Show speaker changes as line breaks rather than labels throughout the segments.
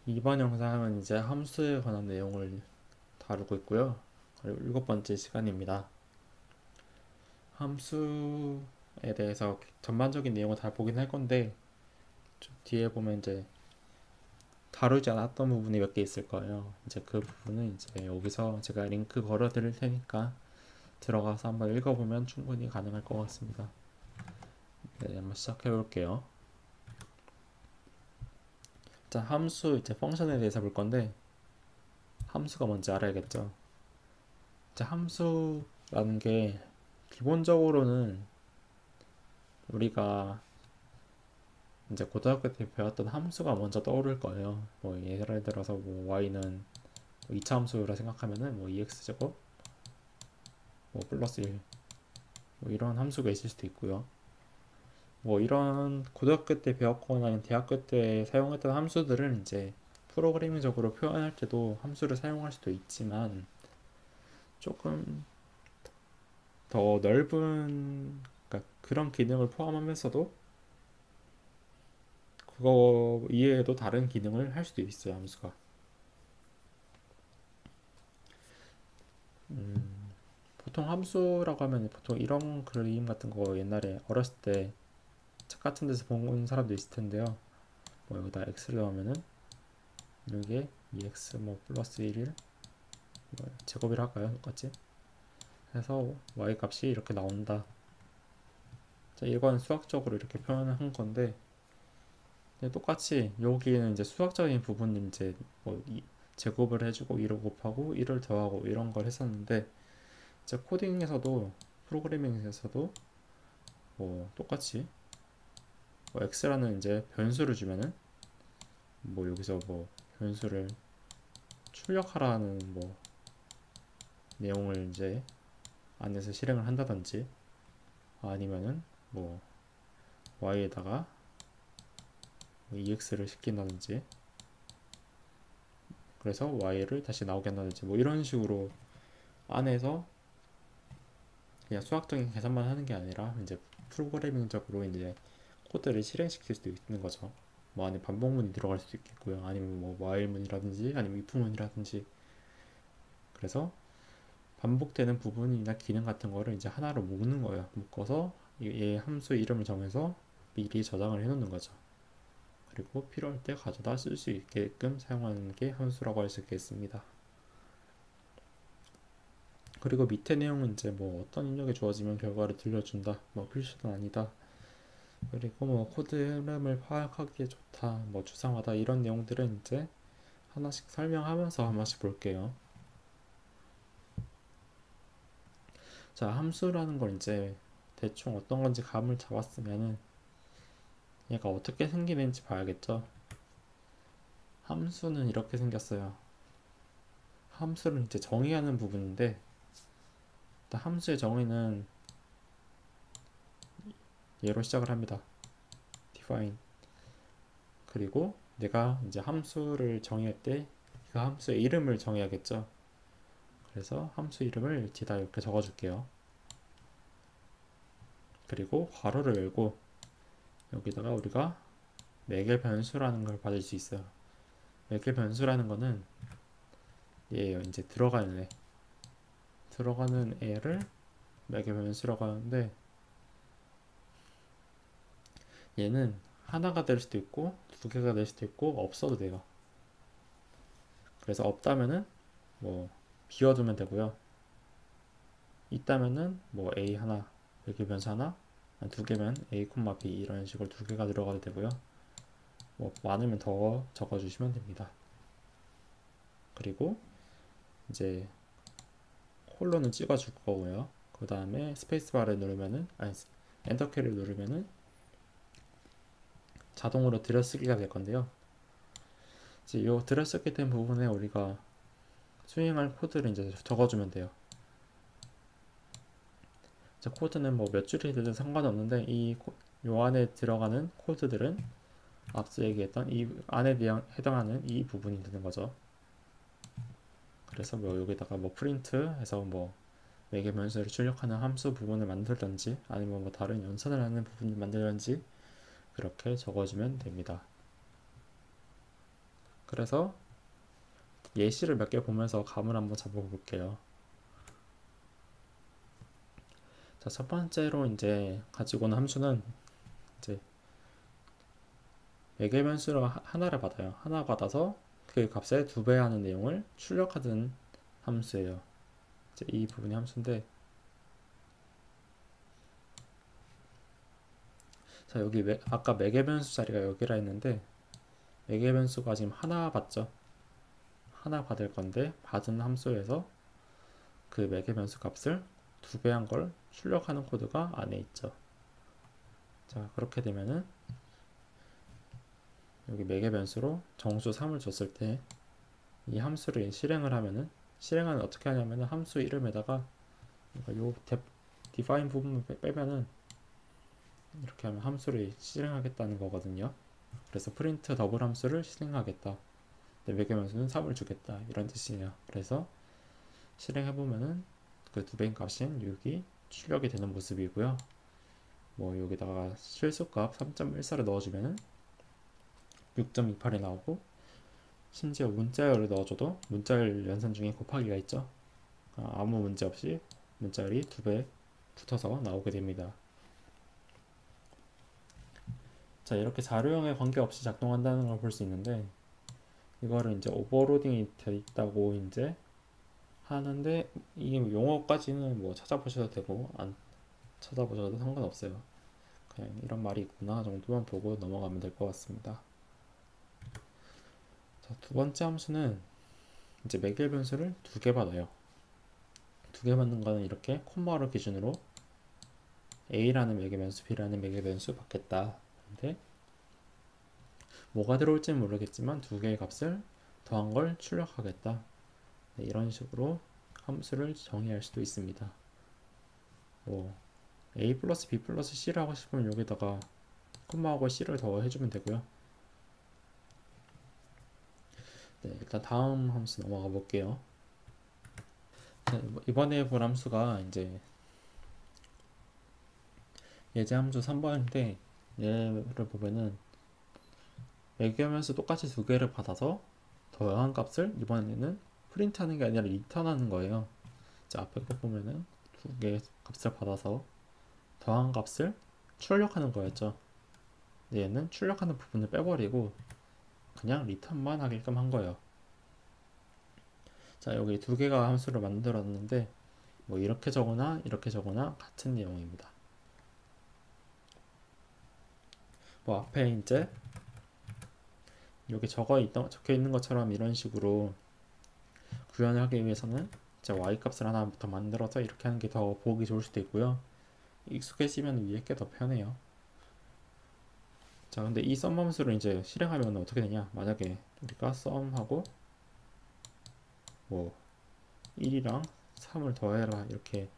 이번 영상은 이제 함수에 관한 내용을 다루고 있고요. 그리고 일곱 번째 시간입니다. 함수에 대해서 전반적인 내용을 다 보긴 할 건데, 좀 뒤에 보면 이제 다루지 않았던 부분이 몇 개 있을 거예요. 이제 그 부분은 이제 여기서 제가 링크 걸어 드릴 테니까 들어가서 한번 읽어보면 충분히 가능할 것 같습니다. 네, 한번 시작해 볼게요. 자, 함수 이제 펑션에 대해서 볼 건데, 함수가 뭔지 알아야겠죠. 자, 함수라는 게 기본적으로는 우리가 이제 고등학교 때 배웠던 함수가 먼저 떠오를 거예요. 뭐 예를 들어서 뭐 y는 뭐 2차 함수라 생각하면은 뭐 2x제곱 뭐 플러스 1 뭐 이런 함수가 있을 수도 있고요. 뭐 이런 고등학교 때 배웠거나 아니면 대학교 때 사용했던 함수들은 이제 프로그래밍적으로 표현할 때도 함수를 사용할 수도 있지만 조금 더 넓은, 그러니까 그런 기능을 포함하면서도 그거 이외에도 다른 기능을 할 수도 있어요, 함수가. 보통 함수라고 하면 보통 이런 그림 같은 거 옛날에 어렸을 때 책 같은 데서 본 사람도 있을 텐데요. 뭐 여기다 x를 넣으면은 이게 2x 뭐 플러스 1일 뭐 제곱이라 할까요? 똑같이 해서 y 값이 이렇게 나온다. 자, 이건 수학적으로 이렇게 표현한 건데, 똑같이 여기는 이제 수학적인 부분은 이제 뭐 제곱을 해주고 1을 곱하고 1을 더하고 이런 걸 했었는데, 이제 코딩에서도 프로그래밍에서도 뭐 똑같이 뭐 x라는 이제 변수를 주면은 뭐 여기서 뭐 변수를 출력하라는 뭐 내용을 이제 안에서 실행을 한다든지, 아니면은 뭐 y에다가 뭐 ex를 시킨다든지, 그래서 y를 다시 나오게 한다든지 뭐 이런 식으로 안에서 그냥 수학적인 계산만 하는 게 아니라 이제 프로그래밍적으로 이제 코드를 실행시킬 수도 있는 거죠. 뭐 안에 반복문이 들어갈 수도 있겠고요. 아니면 뭐 while문이라든지 아니면 if문이라든지. 그래서 반복되는 부분이나 기능 같은 거를 이제 하나로 묶는 거예요. 묶어서 얘 함수 이름을 정해서 미리 저장을 해 놓는 거죠. 그리고 필요할 때 가져다 쓸 수 있게끔 사용하는 게 함수라고 할 수 있겠습니다. 그리고 밑에 내용은 이제 뭐 어떤 입력이 주어지면 결과를 들려준다, 뭐 필수는 아니다, 그리고 뭐 코드 흐름을 파악하기에 좋다, 뭐 추상화다, 이런 내용들은 이제 하나씩 설명하면서 한 번씩 볼게요. 자, 함수라는 걸 이제 대충 어떤 건지 감을 잡았으면은 얘가 어떻게 생기는지 봐야겠죠. 함수는 이렇게 생겼어요. 함수를 이제 정의하는 부분인데, 일단 함수의 정의는 얘로 시작을 합니다. define. 그리고 내가 이제 함수를 정의할 때 그 함수의 이름을 정해야겠죠. 그래서 함수 이름을 뒤에다 이렇게 적어줄게요. 그리고 괄호를 열고 여기다가 우리가 매개 변수라는 걸 받을 수 있어요. 매개 변수라는 거는 얘예요. 이제 들어가는 애를 매개 변수라고 하는데, 얘는 하나가 될 수도 있고 두 개가 될 수도 있고 없어도 돼요. 그래서 없다면은 뭐 비워두면 되고요. 있다면은 뭐 a 하나, 매개 변수 하나, 두 개면 a, b 이런 식으로 두 개가 들어가도 되고요. 뭐 많으면 더 적어주시면 됩니다. 그리고 이제 콜론은 찍어줄 거고요. 그 다음에 스페이스바를 누르면은, 아니, 엔터키를 누르면은 자동으로 들여쓰기가 될 건데요. 이제 이 들여쓰기 된 부분에 우리가 수행할 코드를 이제 적어주면 돼요. 이제 코드는 뭐 몇 줄이든 상관없는데 요 안에 들어가는 코드들은 앞서 얘기했던 이 안에 해당하는 이 부분이 되는 거죠. 그래서 뭐 여기다가 뭐 프린트 해서 뭐 매개 변수를 출력하는 함수 부분을 만들든지, 아니면 뭐 다른 연산을 하는 부분을 만들든지 그렇게 적어주면 됩니다. 그래서 예시를 몇 개 보면서 감을 한번 잡아볼게요. 자, 첫 번째로 이제 가지고 온 함수는 이제 매개 변수를 하나를 받아요. 하나 받아서 그 값의 2배 하는 내용을 출력하는 함수예요. 이제 이 부분이 함수인데, 자, 여기 아까 매개 변수 자리가 여기라 했는데 매개 변수가 지금 하나 받죠. 하나 받을 건데 받은 함수에서 그 매개 변수 값을 2배 한 걸 출력하는 코드가 안에 있죠. 자, 그렇게 되면은 여기 매개 변수로 정수 3을 줬을 때 이 함수를 실행을 하면은, 실행은 어떻게 하냐면은 함수 이름에다가 요 define 부분을 빼면은 이렇게 하면 함수를 실행하겠다는 거거든요. 그래서 프린트 더블 함수를 실행하겠다. 매개 변수는 3을 주겠다. 이런 뜻이에요. 그래서 실행해보면은 그 2배인 값인 6이 출력이 되는 모습이고요. 뭐 여기다가 실수값 3.14를 넣어주면은 6.28이 나오고, 심지어 문자열을 넣어줘도 문자열 연산 중에 곱하기가 있죠. 아무 문제 없이 문자열이 2배 붙어서 나오게 됩니다. 자, 이렇게 자료형에 관계없이 작동한다는 걸 볼 수 있는데, 이거를 이제 오버로딩이 돼 있다고 이제 하는데, 이 용어까지는 뭐 찾아보셔도 되고 안 찾아보셔도 상관없어요. 그냥 이런 말이 있구나 정도만 보고 넘어가면 될 것 같습니다. 자, 두 번째 함수는 이제 매개 변수를 2개 받아요. 2개 받는 거는 이렇게 콤마를 기준으로 A라는 매개 변수, B라는 매개 변수 받겠다. 근데 뭐가 들어올지는 모르겠지만 2개의 값을 더한 걸 출력하겠다. 네, 이런 식으로 함수를 정의할 수도 있습니다. 뭐 A 플러스 B 플러스 C를 하고 싶으면 여기다가 콤마하고 C를 더해주면 되고요. 네, 일단 다음 함수 넘어가 볼게요. 네, 이번에 볼 함수가 이제 예제 함수 3번인데, 얘를 보면은 매개하면서 똑같이 2개를 받아서 더한 값을 이번에는 프린트하는 게 아니라 리턴하는 거예요. 자, 앞에 거 보면은 2개의 값을 받아서 더한 값을 출력하는 거였죠. 얘는 출력하는 부분을 빼버리고 그냥 리턴만 하게끔 한 거예요. 자, 여기 2개가 함수를 만들었는데 뭐 이렇게 적거나 이렇게 적거나 같은 내용입니다. 뭐 앞에 이제 여기 적혀 있는 것처럼 이런 식으로 구현을 하기 위해서는 이제 y 값을 하나부터 만들어서 이렇게 하는 게 더 보기 좋을 수도 있고요. 익숙해지면 위에 게 더 편해요. 자, 근데 이 썸 함수를 이제 실행하면 어떻게 되냐? 만약에 우리가 썸하고 뭐 1이랑 3을 더해라 이렇게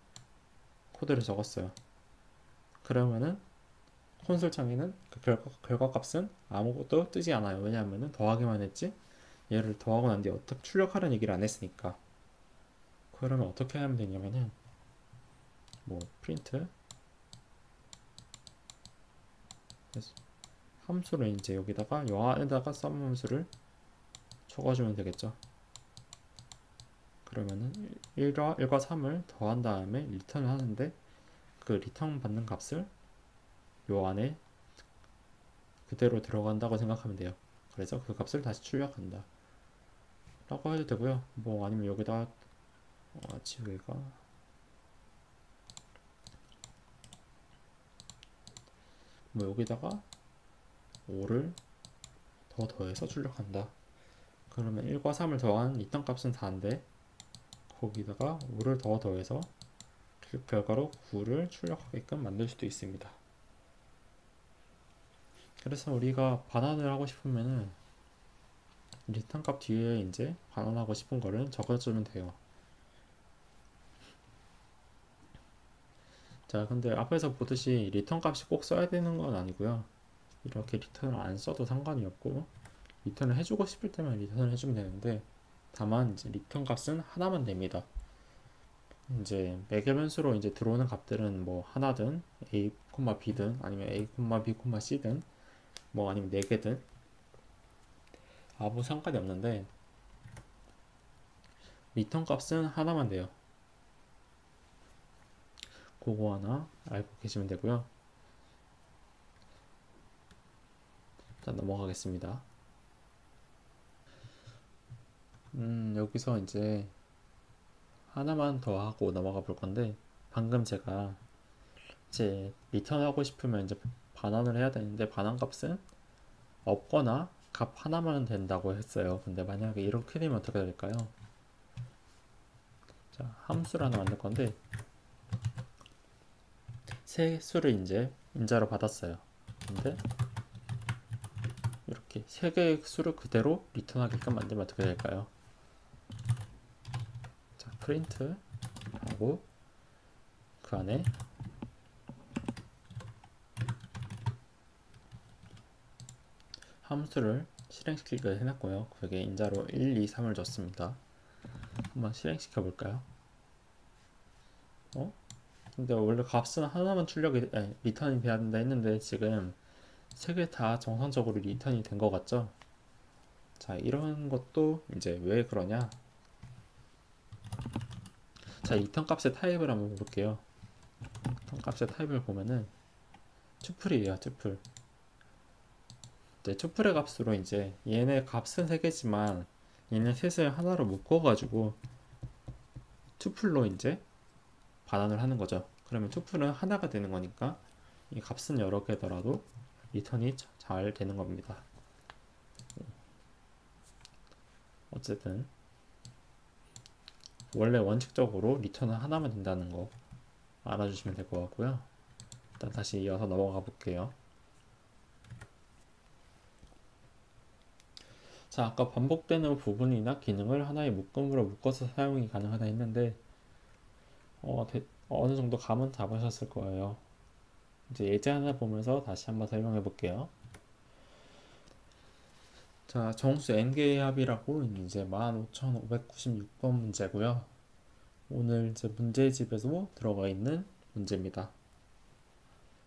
코드를 적었어요. 그러면은 콘솔 창에는 그 결과 값은 아무것도 뜨지 않아요. 왜냐하면은 더하기만 했지 얘를 더하고 난 뒤에 어떻게 출력하라는 얘기를 안 했으니까. 그러면 어떻게 하면 되냐면은 뭐 프린트 함수를 이제 여기다가 요 안에다가 썸 함수를 적어주면 되겠죠. 그러면은 1과 3을 더한 다음에 리턴을 하는데 그 리턴 받는 값을 요 안에 그대로 들어간다고 생각하면 돼요. 그래서 그 값을 다시 출력한다 라고 해도 되고요. 뭐 아니면 여기다 지우개가 뭐 여기다가 5를 더 더해서 출력한다. 그러면 1과 3을 더한 리턴 값은 4인데 거기다가 5를 더 더해서 결과로 9를 출력하게끔 만들 수도 있습니다. 그래서 우리가 반환을 하고 싶으면은 리턴 값 뒤에 이제 반환하고 싶은 거를 적어주면 돼요. 자, 근데 앞에서 보듯이 리턴 값이 꼭 써야 되는 건 아니고요. 이렇게 리턴을 안 써도 상관이 없고 리턴을 해주고 싶을 때만 리턴을 해주면 되는데, 다만 이제 리턴 값은 하나만 됩니다. 이제 매개 변수로 이제 들어오는 값들은 뭐 하나든 a, b든 아니면 a, b, c든 뭐 아니면 4개든 아무 상관이 없는데 리턴 값은 하나만 돼요. 그거 하나 알고 계시면 되고요. 자, 넘어가겠습니다. 여기서 이제 하나만 더 하고 넘어가 볼 건데, 방금 제가 이제 리턴하고 싶으면 이제 반환을 해야 되는데, 반환 값은 없거나 값 하나만 된다고 했어요. 근데 만약에 이렇게 되면 어떻게 될까요? 자, 함수를 하나 만들 건데, 세 수를 이제 인자로 받았어요. 근데 이렇게 세 개의 수를 그대로 리턴하게끔 만들면 어떻게 될까요? 자, 프린트 하고 그 안에 함수를 실행시키기로 해놨고요. 그게 인자로 1, 2, 3을 줬습니다. 한번 실행시켜 볼까요? 근데 원래 값은 하나만 출력이 리턴이 돼야 된다 했는데 지금 세 개 다 정상적으로 리턴이 된 것 같죠? 자, 이런 것도 이제 왜 그러냐? 자, 리턴 값의 타입을 한번 볼게요. 리턴 값의 타입을 보면은 투플이에요, 투플. 이제 투플의 값으로 이제 얘네 값은 세 개지만 얘네 셋을 하나로 묶어가지고 투플로 이제 반환을 하는 거죠. 그러면 투플은 하나가 되는 거니까 이 값은 여러 개더라도 리턴이 잘 되는 겁니다. 어쨌든 원래 원칙적으로 리턴은 하나만 된다는 거 알아주시면 될 것 같고요. 일단 다시 이어서 넘어가 볼게요. 자, 아까 반복되는 부분이나 기능을 하나의 묶음으로 묶어서 사용이 가능하다 했는데 어느 정도 감은 잡으셨을 거예요. 이제 예제 하나 보면서 다시 한번 설명해 볼게요. 자, 정수 n개의 합이라고 이제 15,596번 문제고요. 오늘 이제 문제집에도 들어가 있는 문제입니다.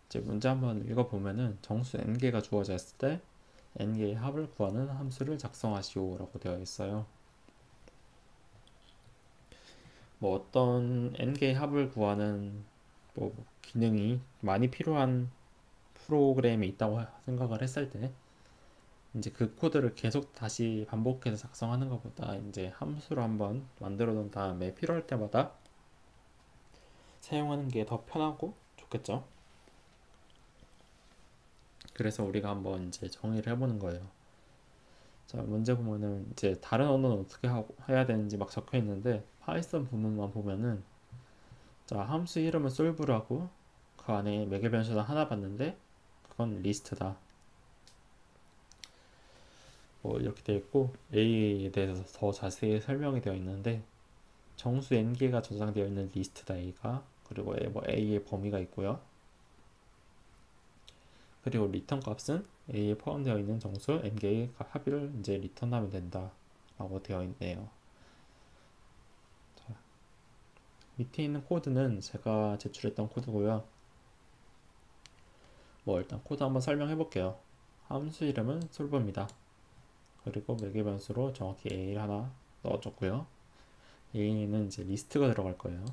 이제 문제 한번 읽어보면은 정수 n개가 주어져 있을 때 n개의 합을 구하는 함수를 작성하시오 라고 되어 있어요. 뭐 어떤 n개의 합을 구하는 뭐 기능이 많이 필요한 프로그램이 있다고 생각을 했을 때 이제 그 코드를 계속 다시 반복해서 작성하는 것보다 이제 함수로 한번 만들어 놓은 다음에 필요할 때마다 사용하는 게 더 편하고 좋겠죠. 그래서 우리가 한번 이제 정의를 해보는 거예요. 자, 문제 보면은 이제 다른 언어는 어떻게 해야 되는지 막 적혀 있는데 파이썬 부분만 보면은 자, 함수 이름은 솔브라고 그 안에 매개 변수는 하나 봤는데 그건 리스트다. 뭐 이렇게 되어 있고 A에 대해서 더 자세히 설명이 되어 있는데 정수 n개가 저장되어 있는 리스트다 A가. 그리고 뭐 A의 범위가 있고요. 그리고 리턴 값은 A에 포함되어 있는 정수 n개의 합의를 이제 리턴하면 된다 라고 되어 있네요. 자, 밑에 있는 코드는 제가 제출했던 코드고요. 뭐 일단 코드 한번 설명해 볼게요. 함수 이름은 솔브입니다. 그리고 매개 변수로 정확히 A를 하나 넣어줬고요. A에는 이제 리스트가 들어갈 거예요.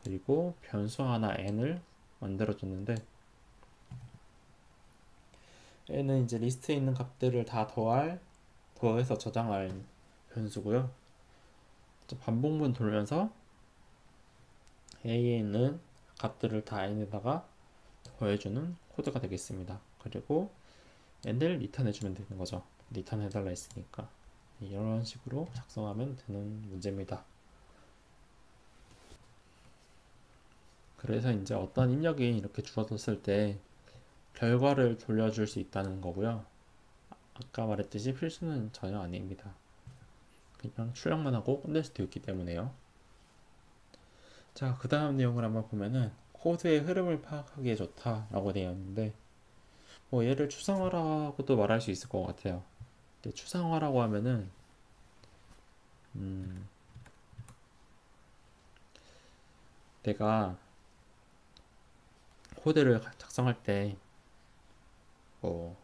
그리고 변수 하나 n을 만들어줬는데 n은 이제 리스트에 있는 값들을 다 더해서 저장할 변수고요. 반복문 돌면서 A에 있는 값들을 다 n에다가 더해주는 코드가 되겠습니다. 그리고 n을 리턴해주면 되는 거죠. 리턴해달라 했으니까. 이런 식으로 작성하면 되는 문제입니다. 그래서 이제 어떤 입력이 이렇게 주어졌을 때 결과를 돌려줄 수 있다는 거고요. 아까 말했듯이 필수는 전혀 아닙니다. 그냥 출력만 하고 끝낼 수도 있기 때문에요. 자, 그 다음 내용을 한번 보면은 코드의 흐름을 파악하기에 좋다라고 되어 있는데 뭐 얘를 추상화라고도 말할 수 있을 것 같아요. 근데 추상화라고 하면은 내가 코드를 작성할 때 뭐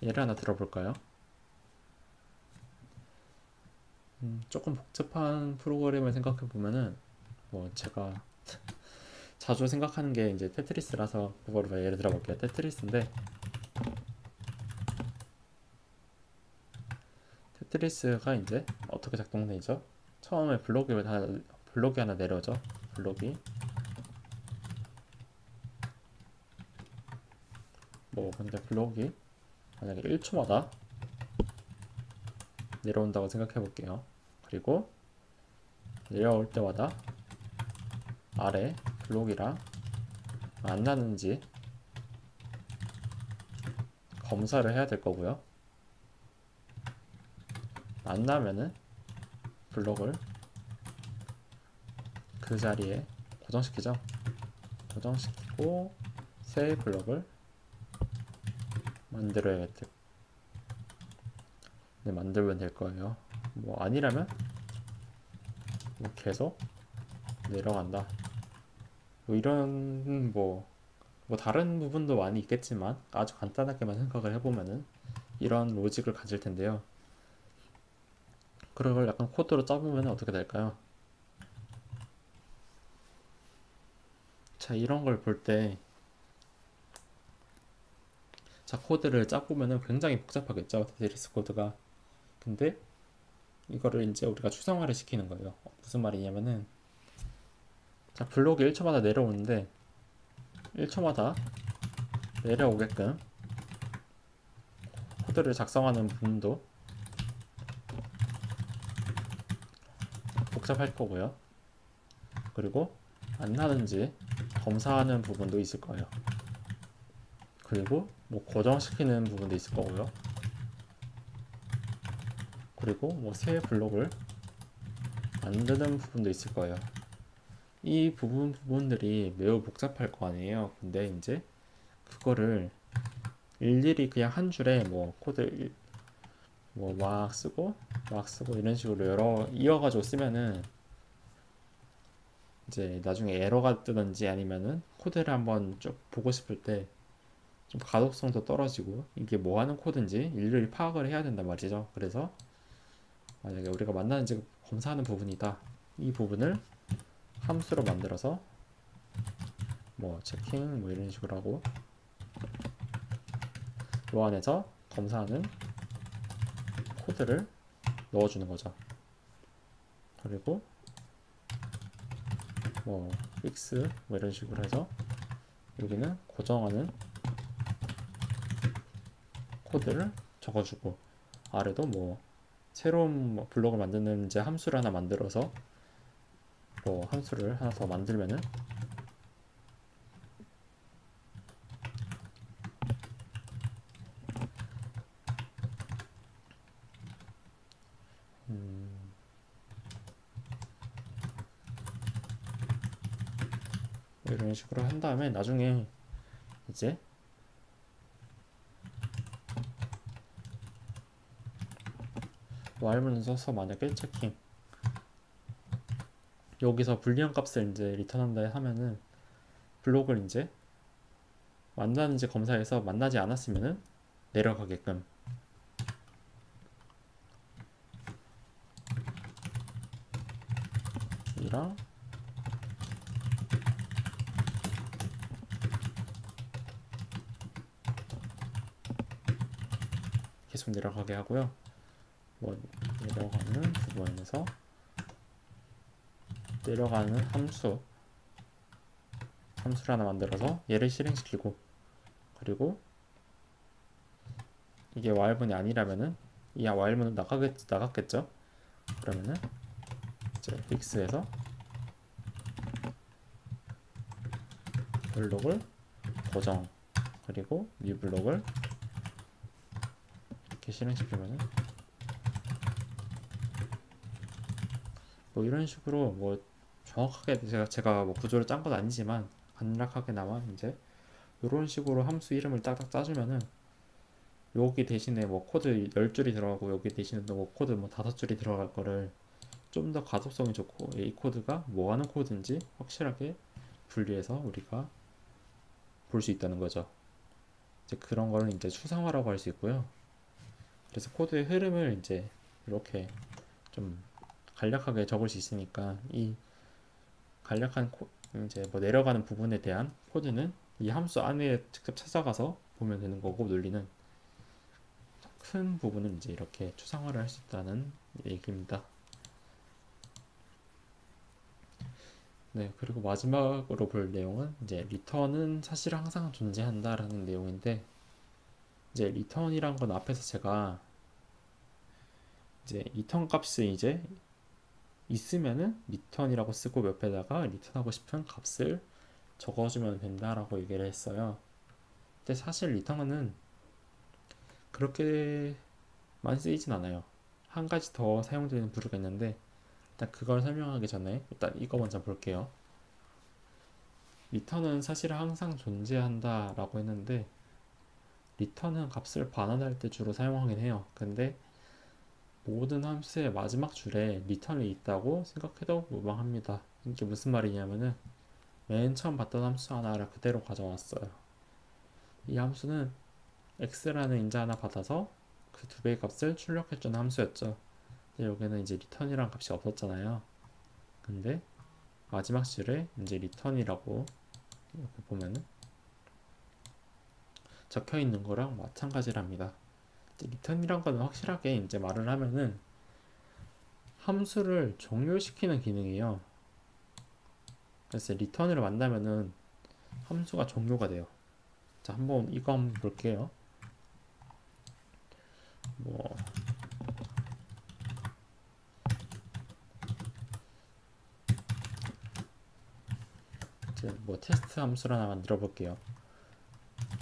예를 하나 들어볼까요? 조금 복잡한 프로그램을 생각해 보면은 뭐 제가 자주 생각하는 게 이제 테트리스라서 그거를 예를 들어 볼게요. 테트리스인데 테트리스가 이제 어떻게 작동되죠? 처음에 블록이 하나 내려오죠. 블록이 뭐 근데 블록이 만약에 1초마다 내려온다고 생각해 볼게요. 그리고 내려올 때마다 아래 블록이랑 만나는지 검사를 해야 될 거고요. 만나면은 블록을 그 자리에 고정시키죠. 고정시키고 새 블록을 만들어야겠죠. 네, 만들면 될 거예요. 뭐 아니라면 뭐 계속 내려간다. 뭐 이런 뭐 다른 부분도 많이 있겠지만 아주 간단하게만 생각을 해보면은 이런 로직을 가질 텐데요. 그걸 약간 코드로 짜보면 어떻게 될까요? 자, 이런 걸 볼 때, 자, 코드를 짜보면은 굉장히 복잡하겠죠, 테트리스 코드가. 근데 이거를 이제 우리가 추상화를 시키는 거예요. 무슨 말이냐면은, 자, 블록이 1초마다 내려오는데, 1초마다 내려오게끔 코드를 작성하는 부분도 복잡할 거고요. 그리고 안 나는지 검사하는 부분도 있을 거예요. 그리고 뭐 고정시키는 부분도 있을 거고요. 그리고 뭐 새 블록을 만드는 부분도 있을 거예요. 이 부분들이 매우 복잡할 거 아니에요. 근데 이제 그거를 일일이 그냥 한 줄에 뭐 코드 뭐 막 쓰고 이런 식으로 여러 이어가지고 쓰면은 이제 나중에 에러가 뜨든지 아니면은 코드를 한번 쭉 보고 싶을 때 좀 가독성도 떨어지고 이게 뭐 하는 코드인지 일일이 파악을 해야 된단 말이죠. 그래서 만약에 우리가 만나는지 검사하는 부분이다. 이 부분을 함수로 만들어서 뭐 체킹 뭐 이런 식으로 하고 요 안에서 검사하는 코드를 넣어주는 거죠. 그리고 뭐 fix 뭐 이런 식으로 해서 여기는 고정하는 코드를 적어주고 아래도 뭐 새로운 뭐 블록을 만드는 이제 함수를 하나 만들어서 뭐 함수를 하나 더 만들면은 뭐 이런 식으로 한 다음에 나중에 이제 while문을 써서 만약에 체킹 여기서 불리한 값을 이제 리턴한다 하면은 블록을 이제 만나는지 검사해서 만나지 않았으면은 내려가게끔 이랑 계속 내려가게 하고요. 뭐 내려가는 부분에서 내려가는 함수를 하나 만들어서 얘를 실행시키고 그리고 이게 while문이 아니라면은 이 while문은 나갔겠죠. 그러면은 이제 fix에서 블록을 고정 그리고 new 블록을 이렇게 실행시키면은 뭐 이런 식으로 뭐 정확하게 제가 뭐 구조를 짠 건 아니지만 간략하게나마 이제 이런 식으로 함수 이름을 딱딱 짜주면은 여기 대신에 뭐 코드 10줄이 들어가고 여기 대신에 뭐 코드 뭐 5줄이 들어갈 거를 좀 더 가독성이 좋고 이 코드가 뭐 하는 코드인지 확실하게 분리해서 우리가 볼 수 있다는 거죠. 이제 그런 거를 이제 추상화라고 할 수 있고요. 그래서 코드의 흐름을 이제 이렇게 좀 간략하게 적을 수 있으니까 이 간략한 이제 뭐 내려가는 부분에 대한 코드는 이 함수 안에 직접 찾아가서 보면 되는 거고, 논리는 큰 부분은 이제 이렇게 추상화를 할 수 있다는 얘기입니다. 네, 그리고 마지막으로 볼 내용은 이제 리턴은 사실 항상 존재한다라는 내용인데, 이제 리턴이란 건 앞에서 제가 이제 리턴 값이 이제 있으면은 리턴이라고 쓰고 옆에다가 리턴하고 싶은 값을 적어주면 된다라고 얘기를 했어요. 근데 사실 리턴은 그렇게 많이 쓰이진 않아요. 한 가지 더 사용되는 부류가 있는데, 일단 그걸 설명하기 전에 일단 이거 먼저 볼게요. 리턴은 사실 항상 존재한다 라고 했는데, 리턴은 값을 반환할 때 주로 사용하긴 해요. 근데 모든 함수의 마지막 줄에 리턴이 있다고 생각해도 무방합니다. 이게 무슨 말이냐면은 맨 처음 봤던 함수 하나를 그대로 가져왔어요. 이 함수는 x라는 인자 하나 받아서 그 두 배의 값을 출력해주는 함수였죠. 근데 여기는 이제 리턴이란 값이 없었잖아요. 근데 마지막 줄에 이제 리턴이라고 이렇게 보면은 적혀 있는 거랑 마찬가지랍니다. 리턴이란 거는 확실하게 이제 말을 하면은 함수를 종료시키는 기능이에요. 그래서 리턴을 만나면은 함수가 종료가 돼요. 자, 한번 이거 한번 볼게요. 뭐 이제 뭐 테스트 함수를 하나 만들어 볼게요.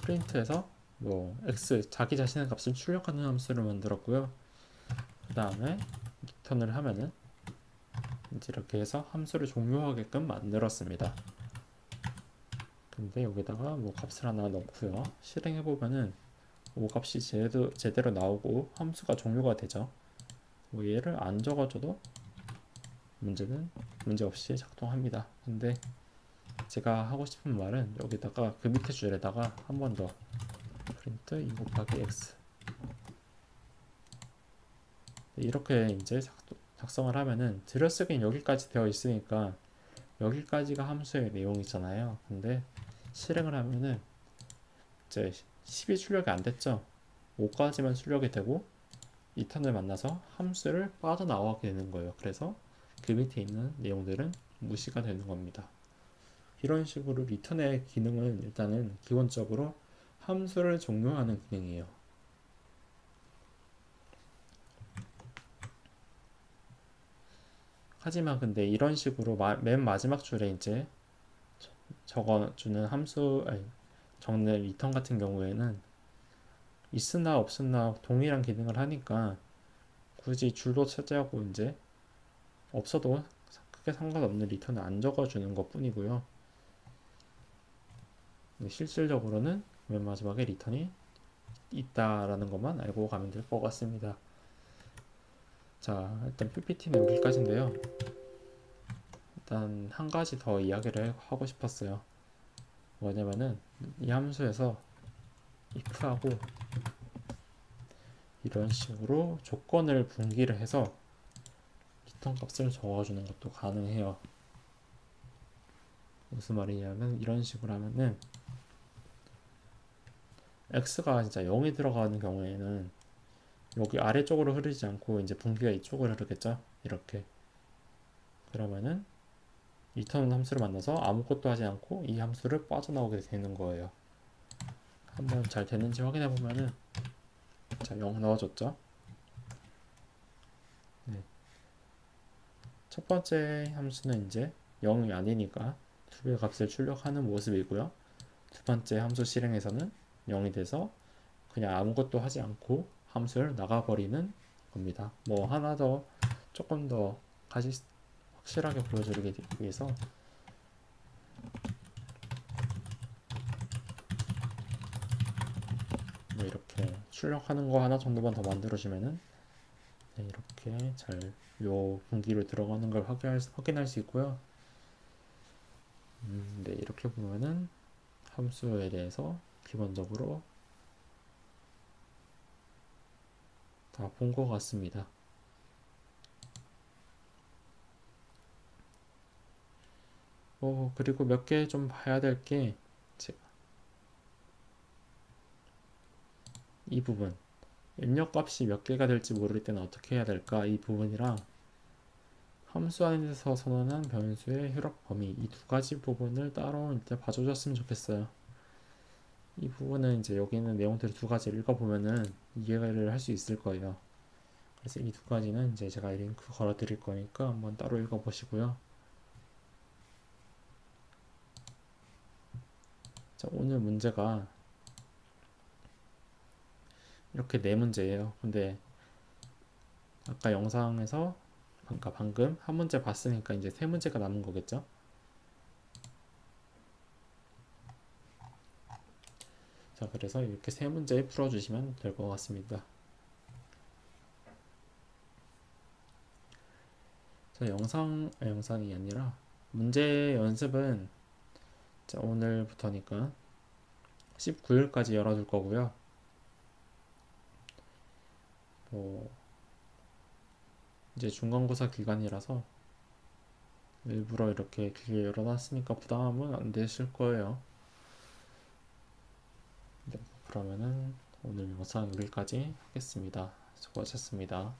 프린트에서 뭐 x 자기 자신의 값을 출력하는 함수를 만들었고요. 그 다음에 리턴을 하면은 이제 이렇게 해서 함수를 종료하게끔 만들었습니다. 근데 여기다가 뭐 값을 하나 넣고요. 실행해 보면은 뭐 값이 제대로 나오고 함수가 종료가 되죠. 뭐 얘를 안 적어줘도 문제없이 작동합니다. 근데 제가 하고 싶은 말은 여기다가 그 밑에 줄에다가 한 번 더 프린트 2 곱하기 x 이렇게 이제 작성을 하면은 들여쓰기는 여기까지 되어 있으니까 여기까지가 함수의 내용이잖아요. 근데 실행을 하면은 이제 10이 출력이 안 됐죠. 5까지만 출력이 되고 리턴을 만나서 함수를 빠져나오게 되는 거예요. 그래서 그 밑에 있는 내용들은 무시가 되는 겁니다. 이런 식으로 리턴의 기능은 일단은 기본적으로 함수를 종료하는 기능이에요. 하지만 근데 이런 식으로 맨 마지막 줄에 이제 적어주는 적는 리턴 같은 경우에는 있으나 없으나 동일한 기능을 하니까 굳이 줄도 차지하고 이제 없어도 크게 상관없는 리턴을 안 적어주는 것 뿐이고요. 실질적으로는 맨 마지막에 리턴이 있다라는 것만 알고 가면 될 것 같습니다. 자, 일단 PPT는 여기까지인데요. 일단 한 가지 더 이야기를 하고 싶었어요. 뭐냐면은 이 함수에서 if하고 이런 식으로 조건을 분기를 해서 리턴 값을 적어주는 것도 가능해요. 무슨 말이냐면 이런 식으로 하면은 x가 진짜 0이 들어가는 경우에는 여기 아래쪽으로 흐르지 않고 이제 분기가 이쪽으로 흐르겠죠. 이렇게 그러면은 리턴 함수를 만나서 아무것도 하지 않고 이 함수를 빠져나오게 되는 거예요. 한번 잘 되는지 확인해 보면은 자, 0 넣어줬죠. 네. 첫 번째 함수는 이제 0이 아니니까 두 배의 값을 출력하는 모습이고요. 두 번째 함수 실행에서는 0이 돼서 그냥 아무것도 하지 않고 함수를 나가버리는 겁니다. 뭐 하나 더 조금 더 확실하게 보여드리기 위해서 뭐 이렇게 출력하는 거 하나 정도만 더 만들어주면은 네, 이렇게 잘 요 분기로 들어가는 걸 확인할 수 있고요. 네, 이렇게 보면은 함수에 대해서 기본적으로 다 본 것 같습니다. 그리고 몇 개 좀 봐야 될 게, 이 부분. 입력값이 몇 개가 될지 모를 때는 어떻게 해야 될까? 이 부분이랑 함수 안에서 선언한 변수의 효력 범위, 이 두 가지 부분을 따로 일단 봐주셨으면 좋겠어요. 이 부분은 이제 여기 있는 내용들 두 가지를 읽어보면은 이해를 할 수 있을 거예요. 그래서 이 두 가지는 이제 제가 링크 걸어 드릴 거니까 한번 따로 읽어보시고요. 자, 오늘 문제가 이렇게 네 문제예요. 근데 아까 영상에서 방금 한 문제 봤으니까 이제 세 문제가 남은 거겠죠? 자, 그래서 이렇게 세 문제 풀어주시면 될 것 같습니다. 자, 영상이 아니라 문제 연습은 자, 오늘부터니까 19일까지 열어둘 거고요. 뭐 이제 중간고사 기간이라서 일부러 이렇게 길게 열어놨으니까 부담은 안 되실 거예요. 네, 그러면은 오늘 영상 여기까지 하겠습니다. 수고하셨습니다.